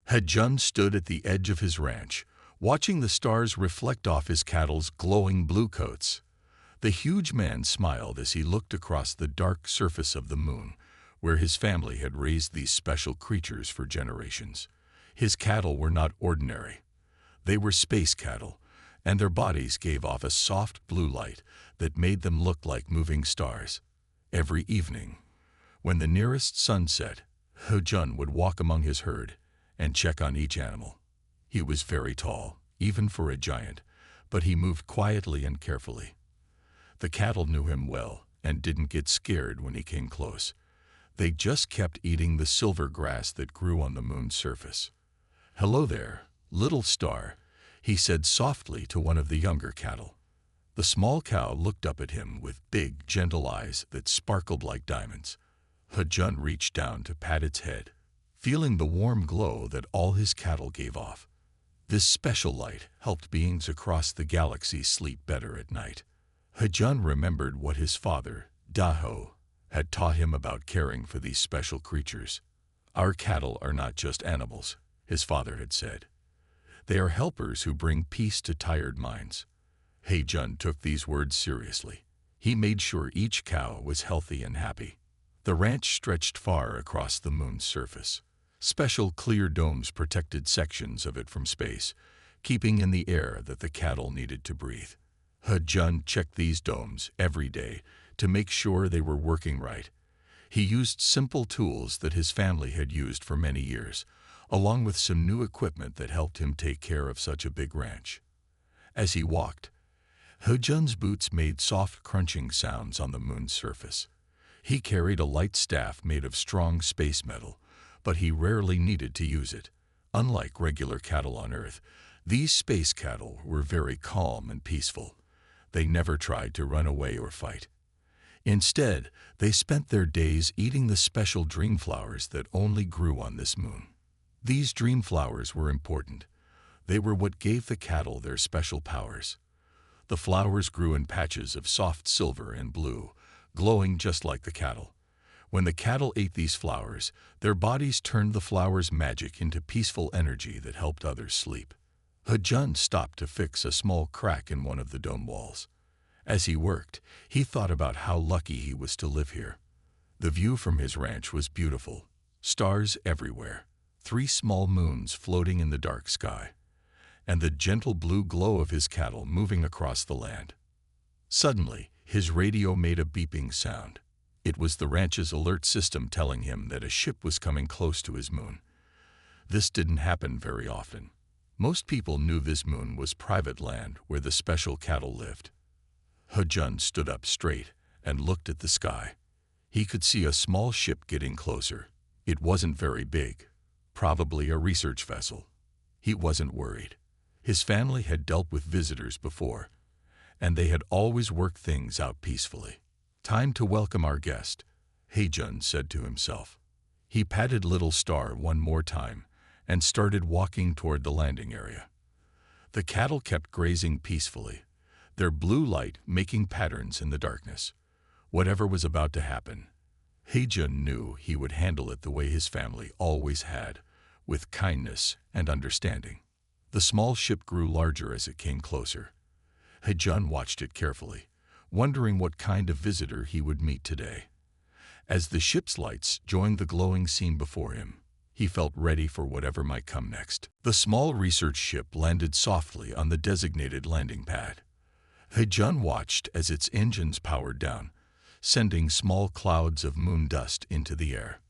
Hejun stood at the edge of his ranch, watching the stars reflect off his cattle's glowing blue coats. The huge man smiled as he looked across the dark surface of the moon, where his family had raised these special creatures for generations. His cattle were not ordinary. They were space cattle, and their bodies gave off a soft blue light that made them look like moving stars. Every evening, when the nearest sun set, Hejun would walk among his herd and check on each animal. He was very tall, even for a giant, but he moved quietly and carefully. The cattle knew him well and didn't get scared when he came close. They just kept eating the silver grass that grew on the moon's surface. "Hello there, little star," he said softly to one of the younger cattle. The small cow looked up at him with big, gentle eyes that sparkled like diamonds. Hejun reached down to pat its head, feeling the warm glow that all his cattle gave off. This special light helped beings across the galaxy sleep better at night. Hejun remembered what his father, Daho, had taught him about caring for these special creatures. "Our cattle are not just animals," his father had said. "They are helpers who bring peace to tired minds." Hejun took these words seriously. He made sure each cow was healthy and happy. The ranch stretched far across the moon's surface. Special clear domes protected sections of it from space, keeping in the air that the cattle needed to breathe. Hejun checked these domes every day to make sure they were working right. He used simple tools that his family had used for many years, along with some new equipment that helped him take care of such a big ranch. As he walked, Hejun's boots made soft crunching sounds on the moon's surface. He carried a light staff made of strong space metal, but he rarely needed to use it. Unlike regular cattle on Earth, these space cattle were very calm and peaceful. They never tried to run away or fight. Instead, they spent their days eating the special dream flowers that only grew on this moon. These dream flowers were important. They were what gave the cattle their special powers. The flowers grew in patches of soft silver and blue, glowing just like the cattle. When the cattle ate these flowers, their bodies turned the flowers' magic into peaceful energy that helped others sleep. Hejun stopped to fix a small crack in one of the dome walls. As he worked, he thought about how lucky he was to live here. The view from his ranch was beautiful. Stars everywhere, 3 small moons floating in the dark sky, and the gentle blue glow of his cattle moving across the land. Suddenly, his radio made a beeping sound. It was the ranch's alert system telling him that a ship was coming close to his moon. This didn't happen very often. Most people knew this moon was private land where the special cattle lived. Hejun stood up straight and looked at the sky. He could see a small ship getting closer. It wasn't very big, probably a research vessel. He wasn't worried. His family had dealt with visitors before, and they had always worked things out peacefully. "Time to welcome our guest," Hejun said to himself. He patted Little Star one more time and started walking toward the landing area. The cattle kept grazing peacefully, their blue light making patterns in the darkness. Whatever was about to happen, Hejun knew he would handle it the way his family always had, with kindness and understanding. The small ship grew larger as it came closer. Hejun watched it carefully, wondering what kind of visitor he would meet today. As the ship's lights joined the glowing scene before him, he felt ready for whatever might come next. The small research ship landed softly on the designated landing pad. Hejun watched as its engines powered down, sending small clouds of moon dust into the air.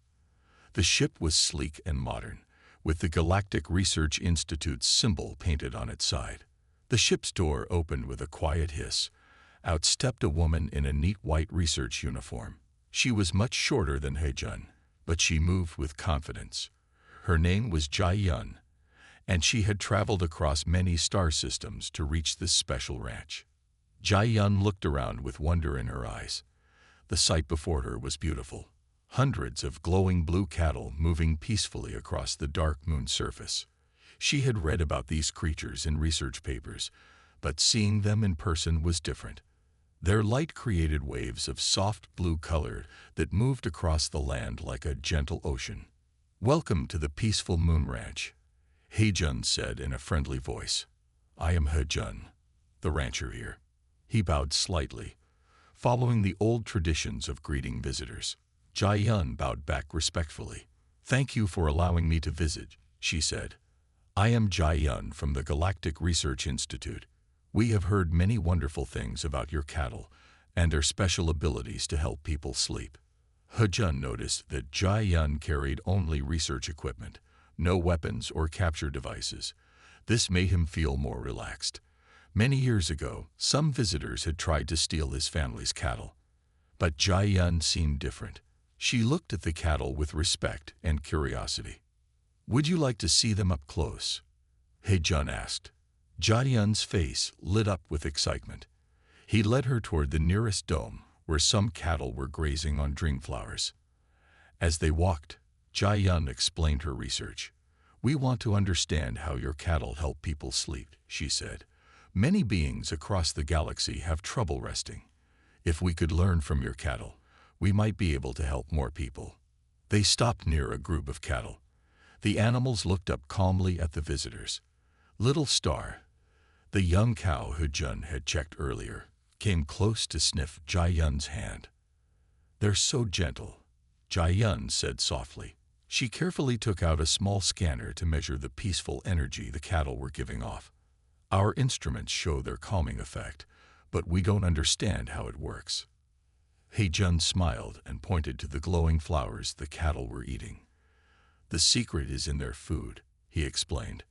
The ship was sleek and modern, with the Galactic Research Institute's symbol painted on its side. The ship's door opened with a quiet hiss. Out stepped a woman in a neat white research uniform. She was much shorter than Hejun, but she moved with confidence. Her name was Jae-yun, and she had traveled across many star systems to reach this special ranch. Jae-yun looked around with wonder in her eyes. The sight before her was beautiful. Hundreds of glowing blue cattle moving peacefully across the dark moon's surface. She had read about these creatures in research papers, but seeing them in person was different. Their light created waves of soft blue color that moved across the land like a gentle ocean. "Welcome to the peaceful moon ranch," He-jun said in a friendly voice. I am He-jun, the rancher here. He bowed slightly, following the old traditions of greeting visitors. Jae-yun bowed back respectfully. Thank you for allowing me to visit, she said. I am Jae-yun from the Galactic Research Institute. We have heard many wonderful things about your cattle and their special abilities to help people sleep. He-jun noticed that Jae-yun carried only research equipment, no weapons or capture devices. This made him feel more relaxed. Many years ago, some visitors had tried to steal his family's cattle. But Jae-yun seemed different. She looked at the cattle with respect and curiosity. Would you like to see them up close? He-jun asked. Jae-yun's face lit up with excitement. He led her toward the nearest dome, where some cattle were grazing on dreamflowers. As they walked, Jae-yun explained her research. We want to understand how your cattle help people sleep, she said. Many beings across the galaxy have trouble resting. If we could learn from your cattle, we might be able to help more people. They stopped near a group of cattle. The animals looked up calmly at the visitors. Little Star, the young cow He-jun had checked earlier, came close to sniff Jae-yun's hand. They're so gentle, Jae-yun said softly. She carefully took out a small scanner to measure the peaceful energy the cattle were giving off. Our instruments show their calming effect, but we don't understand how it works. He-jun smiled and pointed to the glowing flowers the cattle were eating. The secret is in their food, he explained.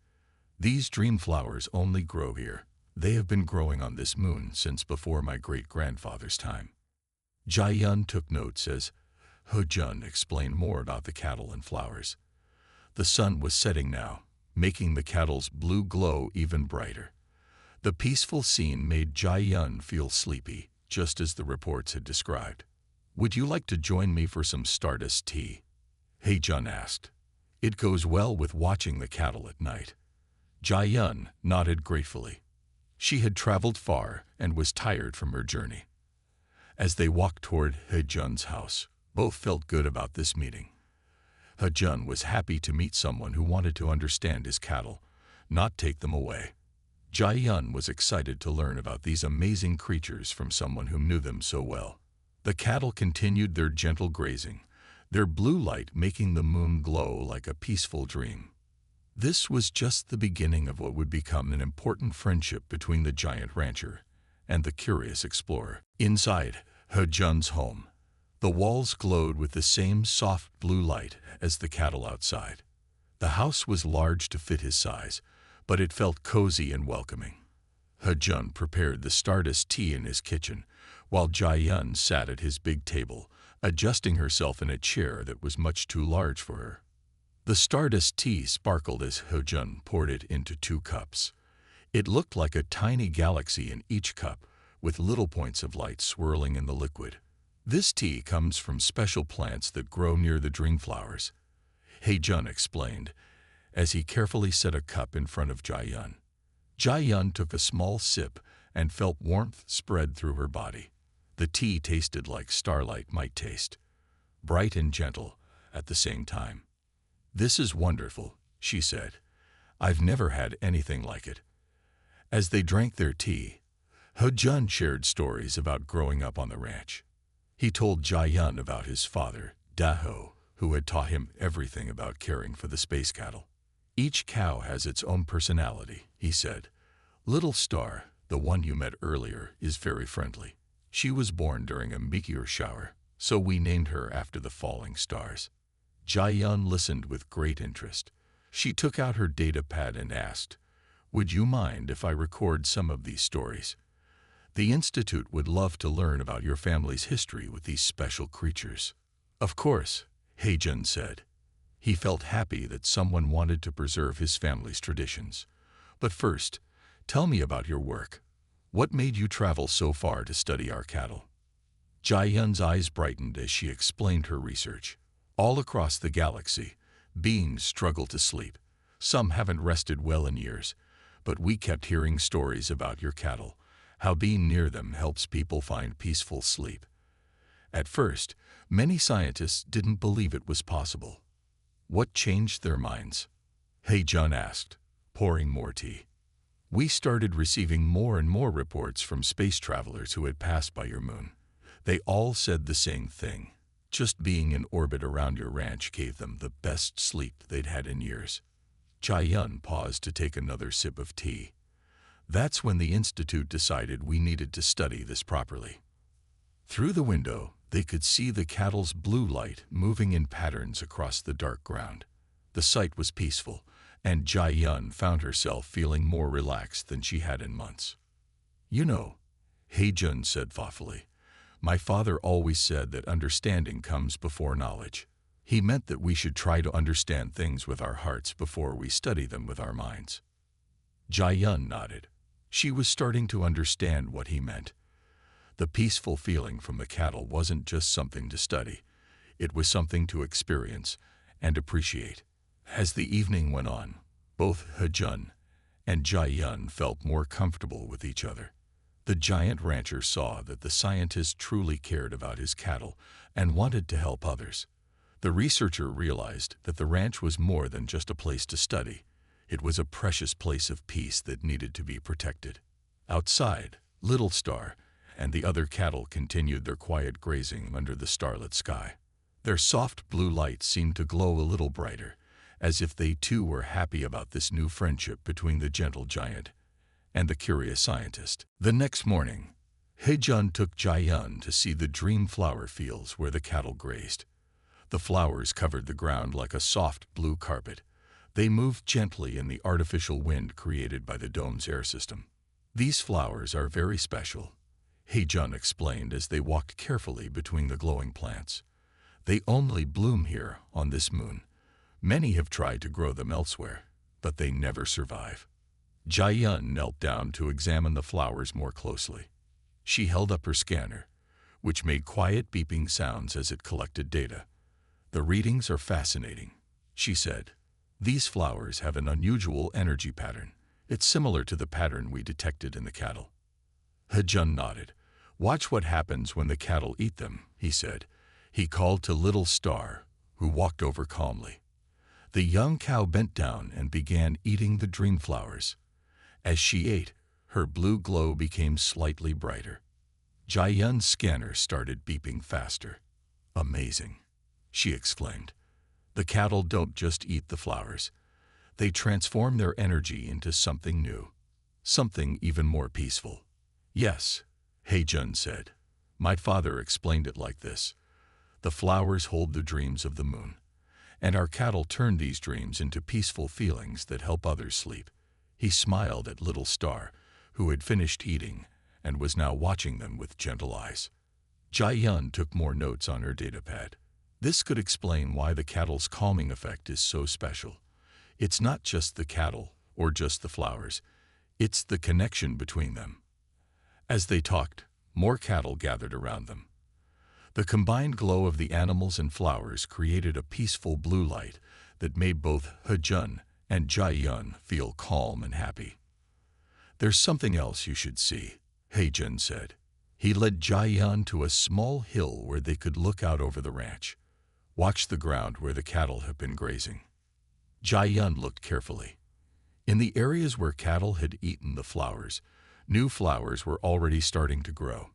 These dream flowers only grow here. They have been growing on this moon since before my great-grandfather's time. Jae-yun took notes as He-jun explained more about the cattle and flowers. The sun was setting now, making the cattle's blue glow even brighter. The peaceful scene made Jae-yun feel sleepy, just as the reports had described. Would you like to join me for some Stardust tea? He-jun asked. It goes well with watching the cattle at night. Jae-yun nodded gratefully. She had traveled far and was tired from her journey. As they walked toward He-jun's house, both felt good about this meeting. He-jun was happy to meet someone who wanted to understand his cattle, not take them away. Jae-yun was excited to learn about these amazing creatures from someone who knew them so well. The cattle continued their gentle grazing, their blue light making the moon glow like a peaceful dream. This was just the beginning of what would become an important friendship between the giant rancher and the curious explorer. Inside He-jun's home, the walls glowed with the same soft blue light as the cattle outside. The house was large to fit his size, but it felt cozy and welcoming. He-jun prepared the Stardust tea in his kitchen, while Jae-yun sat at his big table, adjusting herself in a chair that was much too large for her. The Stardust tea sparkled as He-jun poured it into 2 cups. It looked like a tiny galaxy in each cup, with little points of light swirling in the liquid. This tea comes from special plants that grow near the dreamflowers, He-jun explained, as he carefully set a cup in front of Jae-yun. Jae-yun took a small sip and felt warmth spread through her body. The tea tasted like starlight might taste, bright and gentle at the same time. This is wonderful, she said. I've never had anything like it. As they drank their tea, He-jun shared stories about growing up on the ranch. He told Jae-yun about his father, Daho, who had taught him everything about caring for the space cattle. Each cow has its own personality, he said. Little Star, the one you met earlier, is very friendly. She was born during a meteor shower, so we named her after the falling stars. Jae-yun listened with great interest. She took out her data pad and asked, Would you mind if I record some of these stories? The Institute would love to learn about your family's history with these special creatures. Of course, He-jun said. He felt happy that someone wanted to preserve his family's traditions. But first, tell me about your work. What made you travel so far to study our cattle? Jae-yun's eyes brightened as she explained her research. All across the galaxy, beings struggle to sleep. Some haven't rested well in years, but we kept hearing stories about your cattle, how being near them helps people find peaceful sleep. At first, many scientists didn't believe it was possible. What changed their minds? He-jun asked, pouring more tea. We started receiving more and more reports from space travelers who had passed by your moon. They all said the same thing. Just being in orbit around your ranch gave them the best sleep they'd had in years. Jae-yun paused to take another sip of tea. That's when the Institute decided we needed to study this properly. Through the window, they could see the cattle's blue light moving in patterns across the dark ground. The sight was peaceful, and Jae-yun found herself feeling more relaxed than she had in months. You know, He-jun said thoughtfully, my father always said that understanding comes before knowledge. He meant that we should try to understand things with our hearts before we study them with our minds. Jae-yun nodded. She was starting to understand what he meant. The peaceful feeling from the cattle wasn't just something to study. It was something to experience and appreciate. As the evening went on, both He-jun and Jae-yun felt more comfortable with each other. The giant rancher saw that the scientist truly cared about his cattle and wanted to help others. The researcher realized that the ranch was more than just a place to study. It was a precious place of peace that needed to be protected. Outside, Little Star and the other cattle continued their quiet grazing under the starlit sky. Their soft blue light seemed to glow a little brighter, as if they too were happy about this new friendship between the gentle giant and the curious scientist. The next morning, He-jun took Jae-yun to see the dream flower fields where the cattle grazed. The flowers covered the ground like a soft blue carpet. They moved gently in the artificial wind created by the dome's air system. These flowers are very special, He-jun explained as they walked carefully between the glowing plants. They only bloom here on this moon. Many have tried to grow them elsewhere, but they never survive. Jae-yun knelt down to examine the flowers more closely. She held up her scanner, which made quiet beeping sounds as it collected data. The readings are fascinating, she said. These flowers have an unusual energy pattern. It's similar to the pattern we detected in the cattle. He-jun nodded. Watch what happens when the cattle eat them, he said. He called to Little Star, who walked over calmly. The young cow bent down and began eating the dream flowers. As she ate, her blue glow became slightly brighter. Jae-yun's scanner started beeping faster. Amazing, she exclaimed. The cattle don't just eat the flowers. They transform their energy into something new, something even more peaceful. Yes, He-jun said. My father explained it like this. The flowers hold the dreams of the moon, and our cattle turn these dreams into peaceful feelings that help others sleep. He smiled at Little Star, who had finished eating and was now watching them with gentle eyes. Jae-yun took more notes on her datapad. This could explain why the cattle's calming effect is so special. It's not just the cattle or just the flowers. It's the connection between them. As they talked, more cattle gathered around them. The combined glow of the animals and flowers created a peaceful blue light that made both He-jun and Jae-yun feel calm and happy. There's something else you should see, He-jun said. He led Jae-yun to a small hill where they could look out over the ranch. Watch the ground where the cattle have been grazing. Jae-yun looked carefully. In the areas where cattle had eaten the flowers, new flowers were already starting to grow.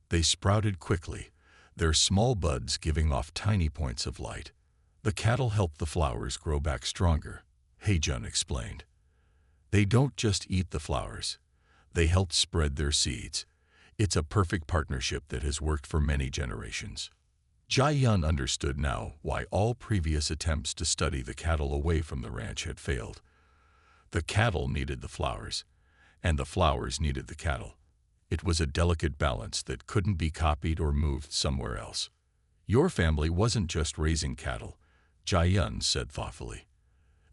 They sprouted quickly, their small buds giving off tiny points of light. The cattle helped the flowers grow back stronger, He-jun explained. They don't just eat the flowers. They help spread their seeds. It's a perfect partnership that has worked for many generations. Jae-yun understood now why all previous attempts to study the cattle away from the ranch had failed. The cattle needed the flowers, and the flowers needed the cattle. It was a delicate balance that couldn't be copied or moved somewhere else. Your family wasn't just raising cattle, Jae-yun said thoughtfully.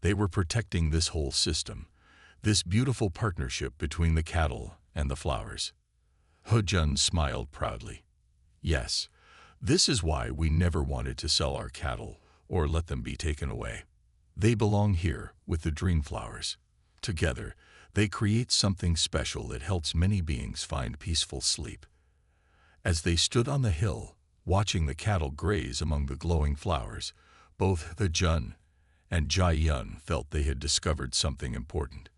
They were protecting this whole system, this beautiful partnership between the cattle and the flowers. He-jun smiled proudly. Yes, this is why we never wanted to sell our cattle or let them be taken away. They belong here with the dream flowers. Together, they create something special that helps many beings find peaceful sleep. As they stood on the hill, watching the cattle graze among the glowing flowers, both He-jun and Jai-yun felt they had discovered something important.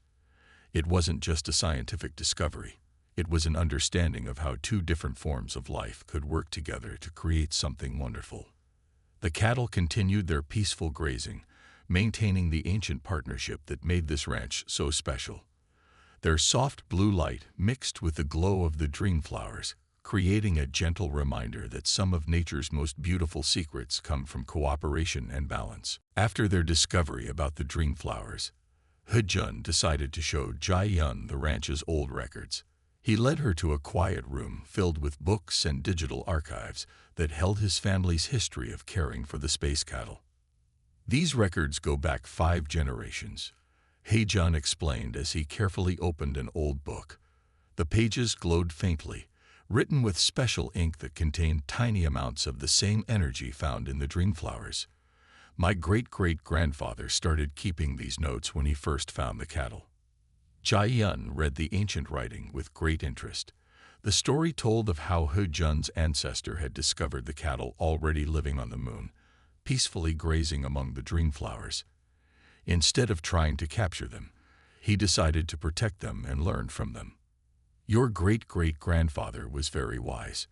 It wasn't just a scientific discovery. It was an understanding of how two different forms of life could work together to create something wonderful. The cattle continued their peaceful grazing, maintaining the ancient partnership that made this ranch so special. Their soft blue light mixed with the glow of the dream flowers, creating a gentle reminder that some of nature's most beautiful secrets come from cooperation and balance. After their discovery about the dream flowers, He-jun decided to show Jai-yun the ranch's old records. He led her to a quiet room filled with books and digital archives that held his family's history of caring for the space cattle. These records go back 5 generations, He-jun explained as he carefully opened an old book. The pages glowed faintly, written with special ink that contained tiny amounts of the same energy found in the dream flowers. My great-great-grandfather started keeping these notes when he first found the cattle. Jai-yun read the ancient writing with great interest. The story told of how He-jun's ancestor had discovered the cattle already living on the moon, peacefully grazing among the dream flowers. Instead of trying to capture them, he decided to protect them and learn from them. Your great-great-grandfather was very wise,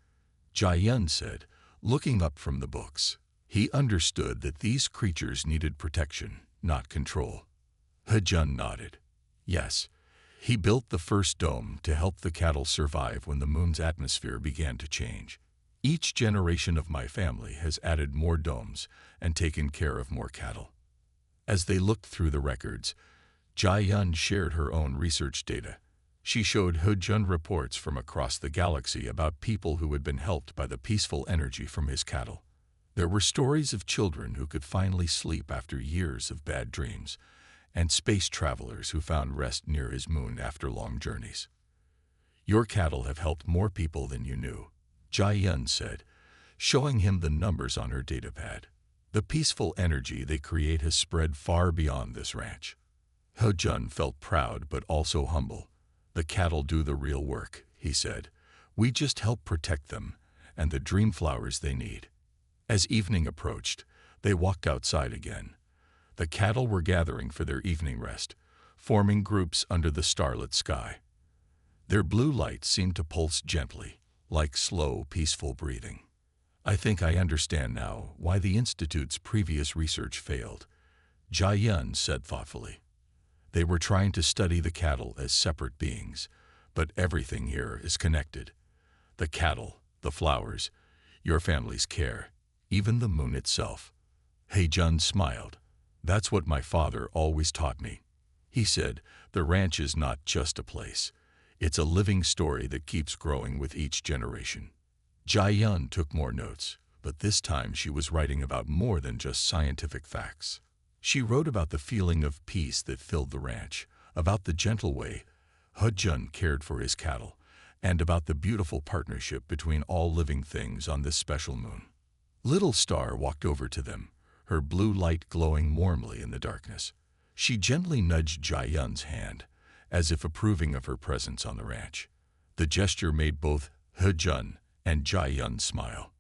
Jai-yun said, looking up from the books. He understood that these creatures needed protection, not control. He-jun nodded. Yes, he built the first dome to help the cattle survive when the moon's atmosphere began to change. Each generation of my family has added more domes and taken care of more cattle. As they looked through the records, Jai-yun shared her own research data. She showed He-jun reports from across the galaxy about people who had been helped by the peaceful energy from his cattle. There were stories of children who could finally sleep after years of bad dreams, and space travelers who found rest near his moon after long journeys. Your cattle have helped more people than you knew, Jai-yun said, showing him the numbers on her datapad. The peaceful energy they create has spread far beyond this ranch. He-jun felt proud but also humble. The cattle do the real work, he said. We just help protect them and the dream flowers they need. As evening approached, they walked outside again. The cattle were gathering for their evening rest, forming groups under the starlit sky. Their blue light seemed to pulse gently, like slow, peaceful breathing. I think I understand now why the Institute's previous research failed, Jai-yun said thoughtfully. They were trying to study the cattle as separate beings, but everything here is connected. The cattle, the flowers, your family's care, even the moon itself. He-jun smiled. That's what my father always taught me. He said, the ranch is not just a place. It's a living story that keeps growing with each generation. Jai-yun took more notes, but this time she was writing about more than just scientific facts. She wrote about the feeling of peace that filled the ranch, about the gentle way He-jun cared for his cattle, and about the beautiful partnership between all living things on this special moon. Little Star walked over to them, her blue light glowing warmly in the darkness. She gently nudged Jai-yun's hand, as if approving of her presence on the ranch. The gesture made both He-jun and Jai-yun smile.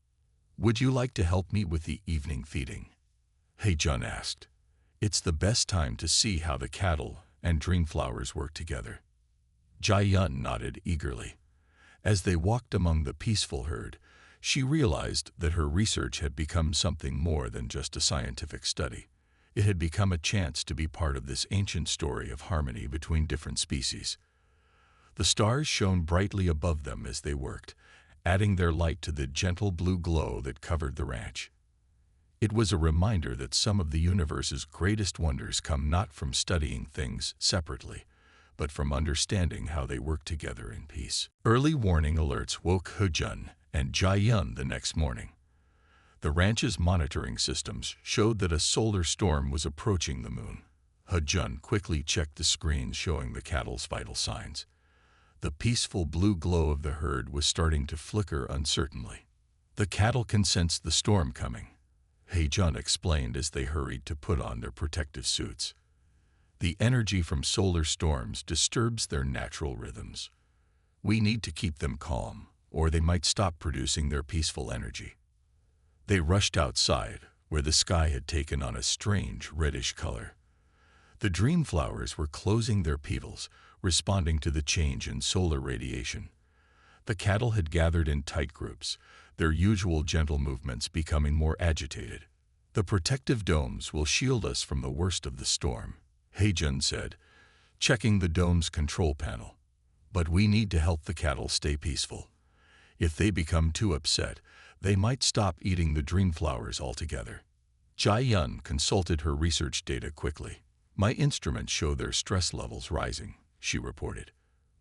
Would you like to help me with the evening feeding? He-jun asked. It's the best time to see how the cattle and dream flowers work together. Jai-yun nodded eagerly. As they walked among the peaceful herd, she realized that her research had become something more than just a scientific study. It had become a chance to be part of this ancient story of harmony between different species. The stars shone brightly above them as they worked, adding their light to the gentle blue glow that covered the ranch. It was a reminder that some of the universe's greatest wonders come not from studying things separately, but from understanding how they work together in peace. Early warning alerts woke He-jun and Jai-yun the next morning. The ranch's monitoring systems showed that a solar storm was approaching the moon. He-jun quickly checked the screens showing the cattle's vital signs. The peaceful blue glow of the herd was starting to flicker uncertainly. The cattle can sense the storm coming, He-jun explained as they hurried to put on their protective suits. The energy from solar storms disturbs their natural rhythms. We need to keep them calm, or they might stop producing their peaceful energy. They rushed outside, where the sky had taken on a strange reddish color. The dream flowers were closing their petals, responding to the change in solar radiation. The cattle had gathered in tight groups, their usual gentle movements becoming more agitated. "The protective domes will shield us from the worst of the storm," Heijun said, checking the dome's control panel. "But we need to help the cattle stay peaceful. If they become too upset, they might stop eating the dream flowers altogether." Jai Yun consulted her research data quickly. "My instruments show their stress levels rising," she reported.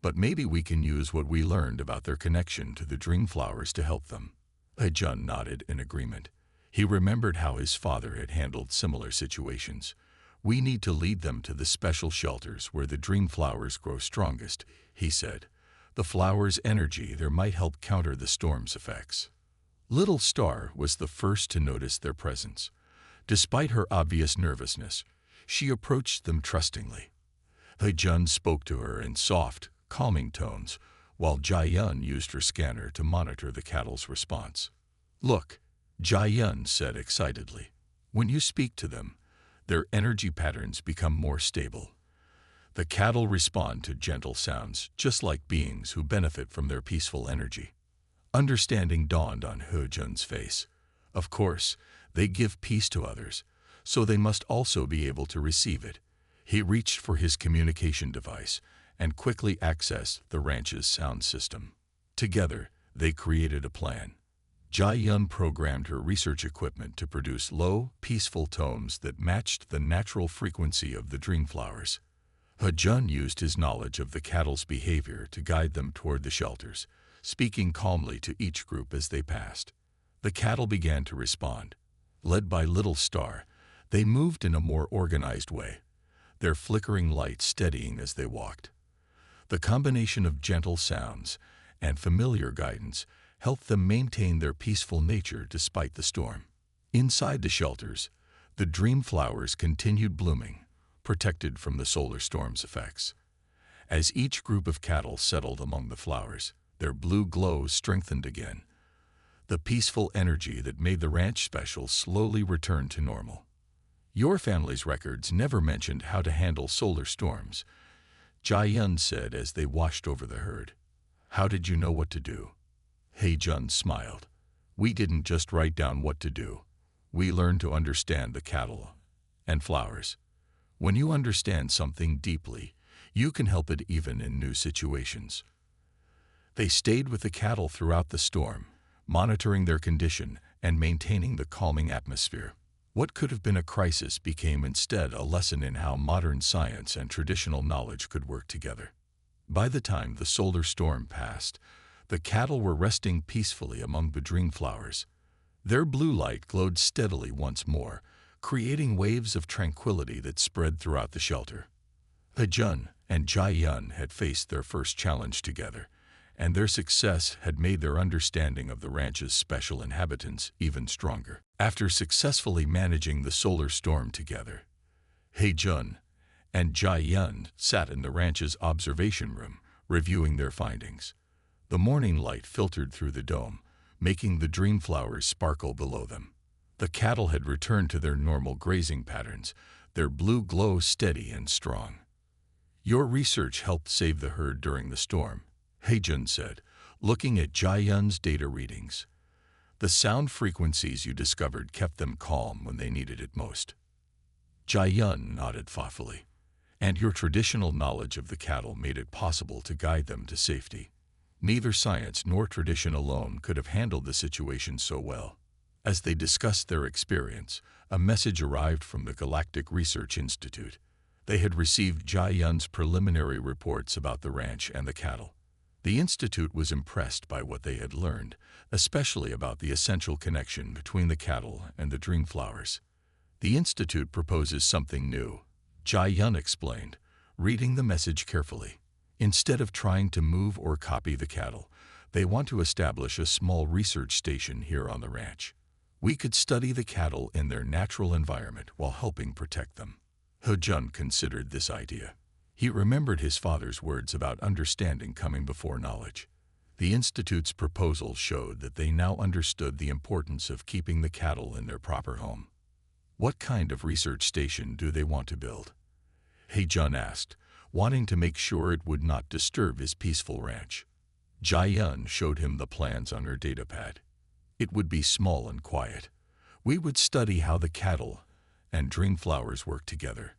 "But maybe we can use what we learned about their connection to the dream flowers to help them." Heijun nodded in agreement. He remembered how his father had handled similar situations. "We need to lead them to the special shelters where the dream flowers grow strongest," he said. "The flowers' energy there might help counter the storm's effects." Little Star was the first to notice their presence. Despite her obvious nervousness, she approached them trustingly. Heijun spoke to her in soft, calming tones, while Jai Yun used her scanner to monitor the cattle's response. "Look," Jai Yun said excitedly. "When you speak to them, their energy patterns become more stable. The cattle respond to gentle sounds, just like beings who benefit from their peaceful energy." Understanding dawned on Heijun's face. Of course, they give peace to others, so they must also be able to receive it. He reached for his communication device and quickly accessed the ranch's sound system. Together, they created a plan. Jai Yun programmed her research equipment to produce low, peaceful tones that matched the natural frequency of the dream flowers. Heijun used his knowledge of the cattle's behavior to guide them toward the shelters, speaking calmly to each group as they passed. The cattle began to respond. Led by Little Star, they moved in a more organized way, their flickering light steadying as they walked. The combination of gentle sounds and familiar guidance helped them maintain their peaceful nature despite the storm. Inside the shelters, the dream flowers continued blooming, protected from the solar storm's effects. As each group of cattle settled among the flowers, their blue glow strengthened again. The peaceful energy that made the ranch special slowly returned to normal. "Your family's records never mentioned how to handle solar storms," Jai Yun said as they washed over the herd. "How did you know what to do?" Heijun smiled. "We didn't just write down what to do. We learned to understand the cattle and flowers. When you understand something deeply, you can help it even in new situations." They stayed with the cattle throughout the storm, monitoring their condition and maintaining the calming atmosphere. What could have been a crisis became instead a lesson in how modern science and traditional knowledge could work together. By the time the solar storm passed, the cattle were resting peacefully among the dream flowers. Their blue light glowed steadily once more, creating waves of tranquility that spread throughout the shelter. Heijun and Jai Yun had faced their first challenge together, and their success had made their understanding of the ranch's special inhabitants even stronger. After successfully managing the solar storm together, Heijun and Jai Yun sat in the ranch's observation room, reviewing their findings. The morning light filtered through the dome, making the dream flowers sparkle below them. The cattle had returned to their normal grazing patterns, their blue glow steady and strong. "Your research helped save the herd during the storm," Heijun said, looking at Jai Yun's data readings. "The sound frequencies you discovered kept them calm when they needed it most." Jai Yun nodded thoughtfully. "And your traditional knowledge of the cattle made it possible to guide them to safety. Neither science nor tradition alone could have handled the situation so well." As they discussed their experience, a message arrived from the Galactic Research Institute. They had received Jai Yun's preliminary reports about the ranch and the cattle. The institute was impressed by what they had learned, especially about the essential connection between the cattle and the dream flowers. "The institute proposes something new," Jai Yun explained, reading the message carefully. "Instead of trying to move or copy the cattle, they want to establish a small research station here on the ranch. We could study the cattle in their natural environment while helping protect them." Heijun considered this idea. He remembered his father's words about understanding coming before knowledge. The institute's proposal showed that they now understood the importance of keeping the cattle in their proper home. What kind of research station do they want to build? He-jun asked, wanting to make sure it would not disturb his peaceful ranch. Jae-yun showed him the plans on her datapad. It would be small and quiet. We would study how the cattle and dream flowers work together,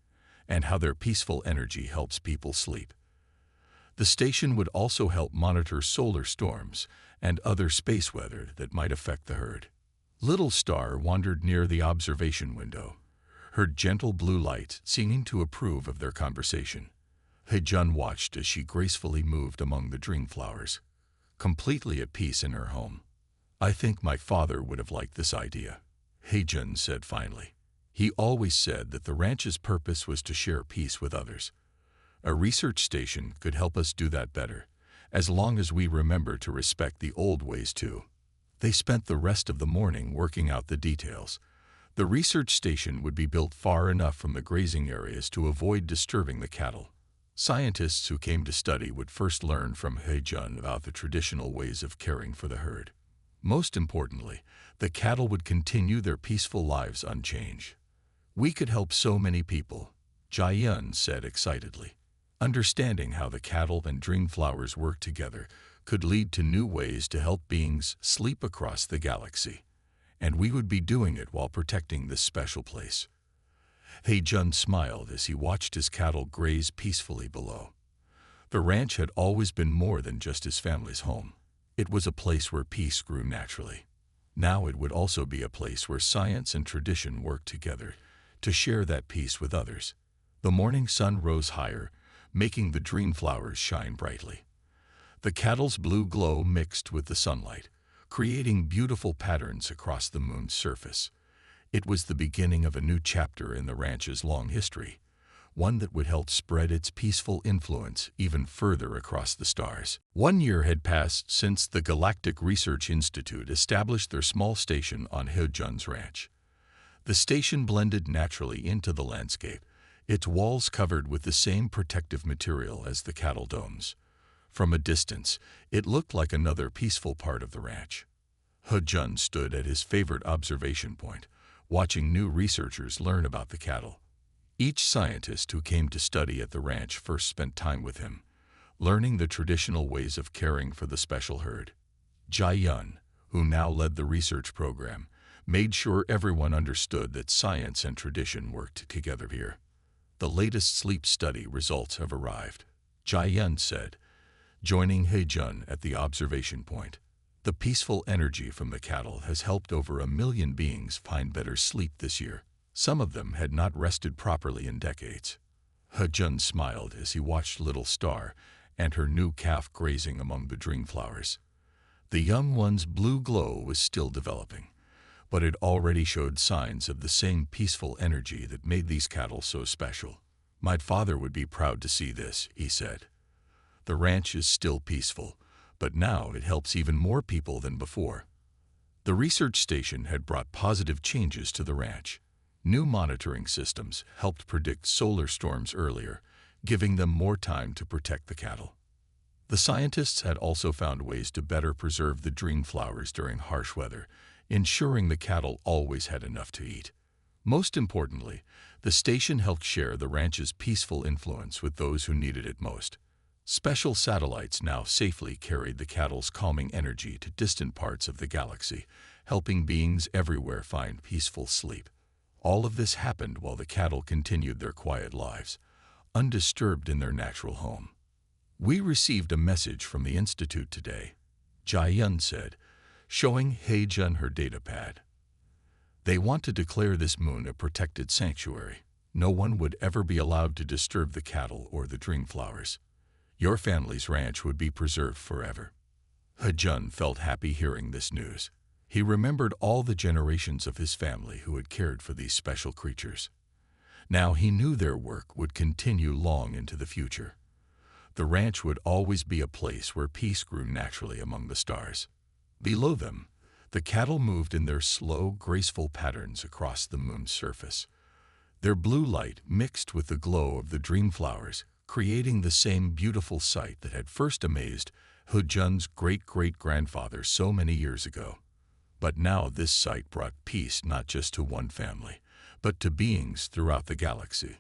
and how their peaceful energy helps people sleep. The station would also help monitor solar storms and other space weather that might affect the herd. Little Star wandered near the observation window, her gentle blue light seeming to approve of their conversation. He-jun watched as she gracefully moved among the dream flowers, completely at peace in her home. I think my father would have liked this idea, He-jun said finally. He always said that the ranch's purpose was to share peace with others. A research station could help us do that better, as long as we remember to respect the old ways too. They spent the rest of the morning working out the details. The research station would be built far enough from the grazing areas to avoid disturbing the cattle. Scientists who came to study would first learn from He-jun about the traditional ways of caring for the herd. Most importantly, the cattle would continue their peaceful lives unchanged. We could help so many people, Jae-yun said excitedly. Understanding how the cattle and dream flowers work together could lead to new ways to help beings sleep across the galaxy, and we would be doing it while protecting this special place. He-jun smiled as he watched his cattle graze peacefully below. The ranch had always been more than just his family's home. It was a place where peace grew naturally. Now it would also be a place where science and tradition worked together to share that peace with others. The morning sun rose higher, making the dream flowers shine brightly. The cattle's blue glow mixed with the sunlight, creating beautiful patterns across the moon's surface. It was the beginning of a new chapter in the ranch's long history, one that would help spread its peaceful influence even further across the stars. 1 year had passed since the Galactic Research Institute established their small station on He-jun's ranch. The station blended naturally into the landscape, its walls covered with the same protective material as the cattle domes. From a distance, it looked like another peaceful part of the ranch. He-jun stood at his favorite observation point, watching new researchers learn about the cattle. Each scientist who came to study at the ranch first spent time with him, learning the traditional ways of caring for the special herd. Jae-yun, who now led the research program, made sure everyone understood that science and tradition worked together here. The latest sleep study results have arrived, Jae-yun said, joining He-jun at the observation point. The peaceful energy from the cattle has helped over 1 million beings find better sleep this year. Some of them had not rested properly in decades. He-jun smiled as he watched Little Star and her new calf grazing among the dream flowers. The young one's blue glow was still developing, but it already showed signs of the same peaceful energy that made these cattle so special. My father would be proud to see this, he said. The ranch is still peaceful, but now it helps even more people than before. The research station had brought positive changes to the ranch. New monitoring systems helped predict solar storms earlier, giving them more time to protect the cattle. The scientists had also found ways to better preserve the dream flowers during harsh weather, ensuring the cattle always had enough to eat. Most importantly, the station helped share the ranch's peaceful influence with those who needed it most. Special satellites now safely carried the cattle's calming energy to distant parts of the galaxy, helping beings everywhere find peaceful sleep. All of this happened while the cattle continued their quiet lives, undisturbed in their natural home. We received a message from the Institute today, Jae-yun said, showing He-jun her datapad. They want to declare this moon a protected sanctuary. No one would ever be allowed to disturb the cattle or the dream flowers. Your family's ranch would be preserved forever. He-jun felt happy hearing this news. He remembered all the generations of his family who had cared for these special creatures. Now he knew their work would continue long into the future. The ranch would always be a place where peace grew naturally among the stars. Below them, the cattle moved in their slow, graceful patterns across the moon's surface. Their blue light mixed with the glow of the dream flowers, creating the same beautiful sight that had first amazed He-jun's great-great-grandfather so many years ago. But now this sight brought peace not just to one family, but to beings throughout the galaxy.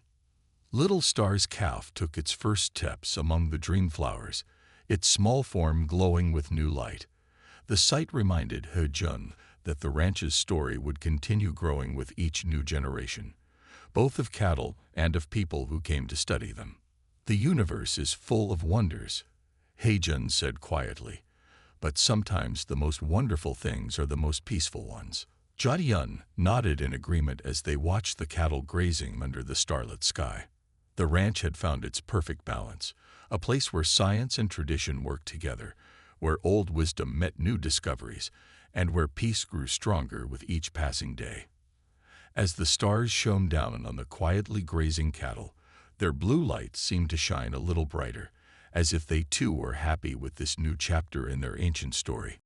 Little Star's calf took its first steps among the dream flowers, its small form glowing with new light. The sight reminded He Jun that the ranch's story would continue growing with each new generation, both of cattle and of people who came to study them. The universe is full of wonders, He Jun said quietly, but sometimes the most wonderful things are the most peaceful ones. Jia nodded in agreement as they watched the cattle grazing under the starlit sky. The ranch had found its perfect balance, a place where science and tradition worked together, where old wisdom met new discoveries, and where peace grew stronger with each passing day. As the stars shone down on the quietly grazing cattle, their blue light seemed to shine a little brighter, as if they too were happy with this new chapter in their ancient story.